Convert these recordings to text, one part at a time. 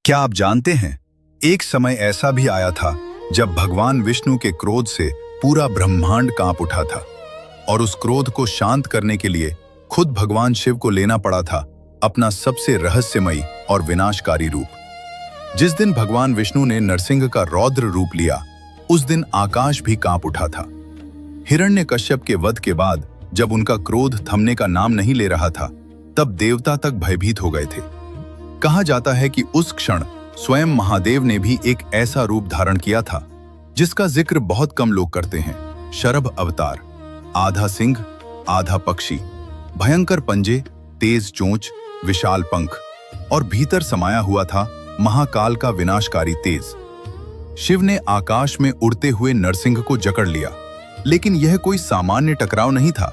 क्या आप जानते हैं, एक समय ऐसा भी आया था जब भगवान विष्णु के क्रोध से पूरा ब्रह्मांड कांप उठा था और उस क्रोध को शांत करने के लिए खुद भगवान शिव को लेना पड़ा था अपना सबसे रहस्यमयी और विनाशकारी रूप। जिस दिन भगवान विष्णु ने नरसिंह का रौद्र रूप लिया, उस दिन आकाश भी कांप उठा था। हिरण्यकश्यप के वध के बाद जब उनका क्रोध थमने का नाम नहीं ले रहा था, तब देवता तक भयभीत हो गए थे। कहा जाता है कि उस क्षण स्वयं महादेव ने भी एक ऐसा रूप धारण किया था जिसका जिक्र बहुत कम लोग करते हैं। शरभ अवतार, आधा सिंह आधा पक्षी, भयंकर पंजे, तेज चोंच, विशाल पंख और भीतर समाया हुआ था महाकाल का विनाशकारी तेज। शिव ने आकाश में उड़ते हुए नरसिंह को जकड़ लिया, लेकिन यह कोई सामान्य टकराव नहीं था।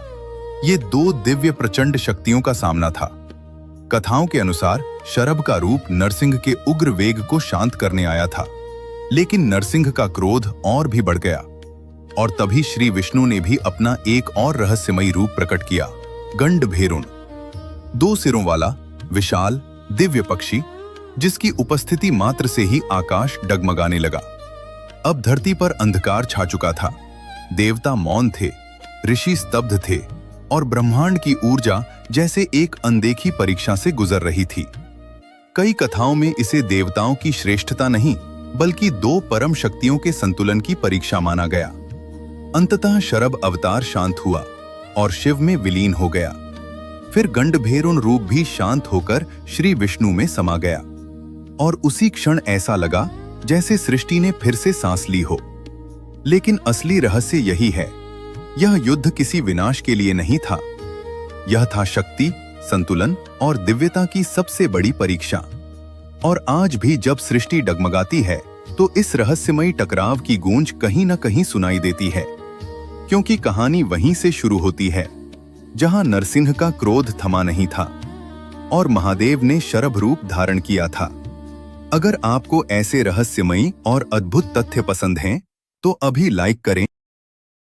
ये दो दिव्य प्रचंड शक्तियों का सामना था। कथाओं के अनुसार शरभ का रूप नरसिंह के उग्र वेग को शांत करने आया था, लेकिन नरसिंह का क्रोध और भी बढ़ गया और तभी श्री विष्णु ने भी अपना एक और रहस्यमयी रूप प्रकट किया, गंडभेरुण। दो सिरों वाला विशाल दिव्य पक्षी, जिसकी उपस्थिति मात्र से ही आकाश डगमगाने लगा। अब धरती पर अंधकार छा चुका था। देवता मौन थे, ऋषि स्तब्ध थे और ब्रह्मांड की ऊर्जा जैसे एक अनदेखी परीक्षा से गुजर रही थी। कई कथाओं में इसे देवताओं की श्रेष्ठता नहीं, बल्कि दो परम शक्तियों के संतुलन की परीक्षा माना गया। अंततः शरभ अवतार शांत हुआ और शिव में विलीन हो गया। फिर गंडभेरुण रूप भी शांत होकर श्री विष्णु में समा गया और उसी क्षण ऐसा लगा जैसे सृष्टि ने फिर से सांस ली हो। लेकिन असली रहस्य यही है, यह युद्ध किसी विनाश के लिए नहीं था। यह था शक्ति, संतुलन और दिव्यता की सबसे बड़ी परीक्षा। और आज भी जब सृष्टि डगमगाती है, तो इस रहस्यमयी टकराव की गूंज कहीं न कहीं सुनाई देती है, क्योंकि कहानी वहीं से शुरू होती है जहां नरसिंह का क्रोध थमा नहीं था और महादेव ने शरभ रूप धारण किया था। अगर आपको ऐसे रहस्यमयी और अद्भुत तथ्य पसंद हैं, तो अभी लाइक करें।